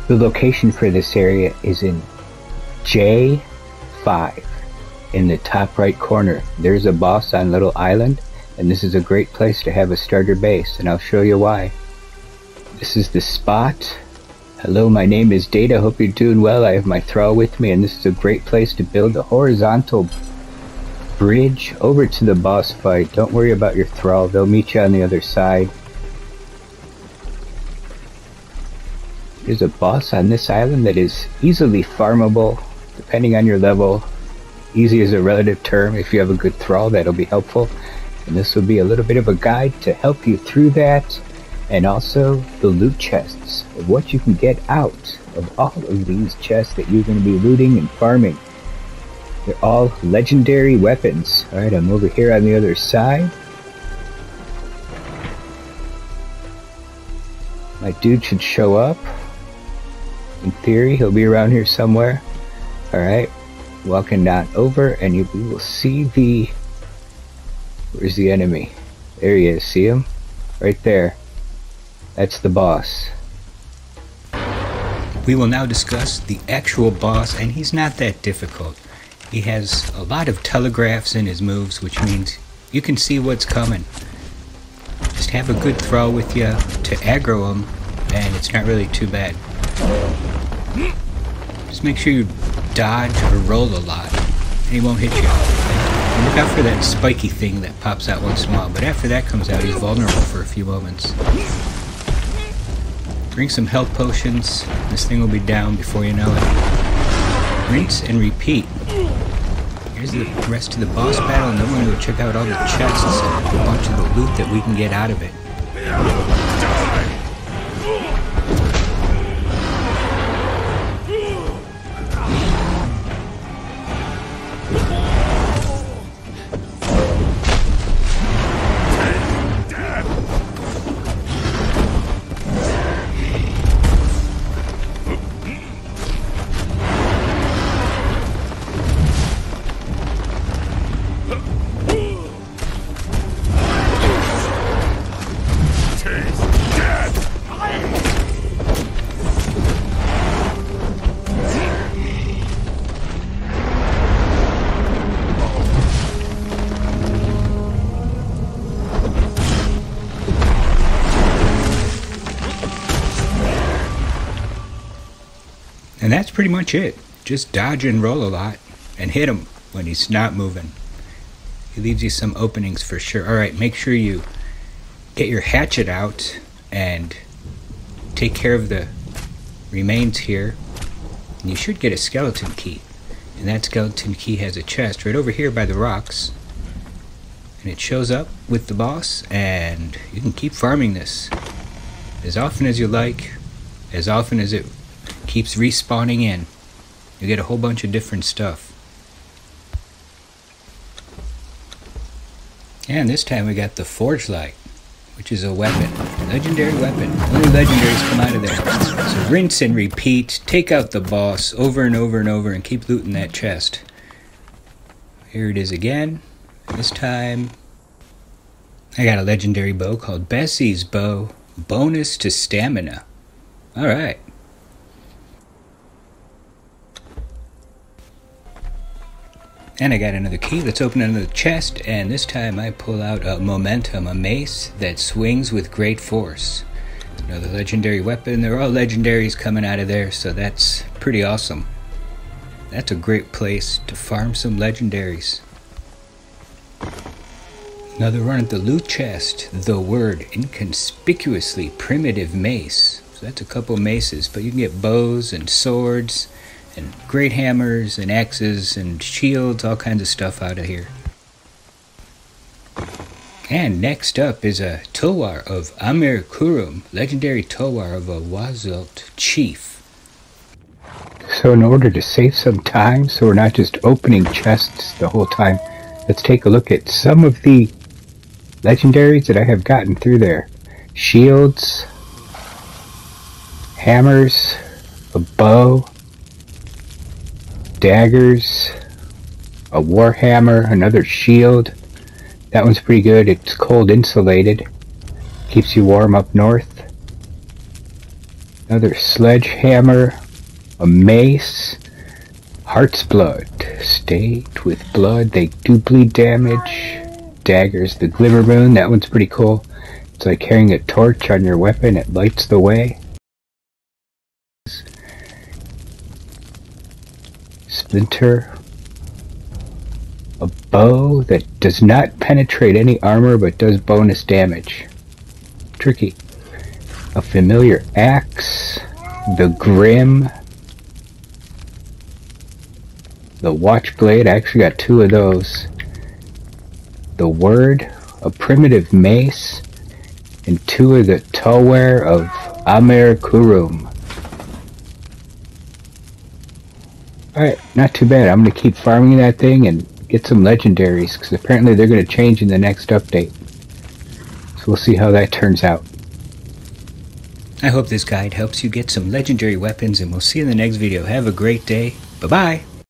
The location for this area is in J5. In the top right corner, there's a boss on Little Island, and this is a great place to have a starter base, and I'll show you why. This is the spot. Hello, my name is Data. Hope you're doing well. I have my thrall with me, and this is a great place to build a horizontal bridge over to the boss fight. Don't worry about your thrall. They'll meet you on the other side. There's a boss on this island that is easily farmable, depending on your level. Easy is a relative term. If you have a good thrall, that'll be helpful. And this will be a little bit of a guide to help you through that. And also the loot chests, of what you can get out of all of these chests that you're going to be looting and farming. They're all legendary weapons. Alright, I'm over here on the other side. My dude should show up. In theory, he'll be around here somewhere. Alright, walking down over, and we will see the... Where's the enemy? There he is, see him? Right there. That's the boss. We will now discuss the actual boss, and he's not that difficult. He has a lot of telegraphs in his moves, which means you can see what's coming. Just have a good throw with you to aggro him, and it's not really too bad. Just make sure you dodge or roll a lot, and he won't hit you. And look out for that spiky thing that pops out once in a while, but after that comes out, he's vulnerable for a few moments. Drink some health potions. This thing will be down before you know it. Rinse and repeat. Here's the rest of the boss battle, and then we're going to go check out all the chests and a bunch of the loot that we can get out of it. And that's pretty much it. Just dodge and roll a lot, and hit him when he's not moving. He leaves you some openings for sure. Alright, make sure you get your hatchet out and take care of the remains here. And you should get a skeleton key. And that skeleton key has a chest right over here by the rocks. And it shows up with the boss, and you can keep farming this as often as you like, as often as it keeps respawning in. You get a whole bunch of different stuff. And this time we got the Forge Light, which is a weapon. Legendary weapon. Only legendaries come out of there. So rinse and repeat. Take out the boss over and over and over and keep looting that chest. Here it is again. This time I got a legendary bow called Bessie's Bow. Bonus to stamina. Alright. And I got another key. Let's open another chest, and this time I pull out a momentum, a mace that swings with great force. Another legendary weapon. They're all legendaries coming out of there, so that's pretty awesome. That's a great place to farm some legendaries. Another run at the loot chest. The word inconspicuously primitive mace. So that's a couple maces, but you can get bows and swords and great hammers and axes and shields, all kinds of stuff out of here. And next up is a Tulwar of Amir Kurum, legendary Tulwar of a Wazult chief. So in order to save some time, so we're not just opening chests the whole time, let's take a look at some of the legendaries that I have gotten through there. Shields, hammers, a bow, daggers, a warhammer, another shield. That one's pretty good. It's cold insulated. Keeps you warm up north. Another sledgehammer, a mace, heart's blood. State with blood, they do bleed damage. Daggers, the glimmer moon, that one's pretty cool. It's like carrying a torch on your weapon, it lights the way. Splinter, a bow that does not penetrate any armor but does bonus damage. Tricky. A familiar axe, the grim, the watchblade, I actually got 2 of those. The word, a primitive mace, and 2 of the Taware of Amer Kurum. Alright, not too bad. I'm going to keep farming that thing and get some legendaries, because apparently they're going to change in the next update. So we'll see how that turns out. I hope this guide helps you get some legendary weapons, and we'll see you in the next video. Have a great day. Bye-bye.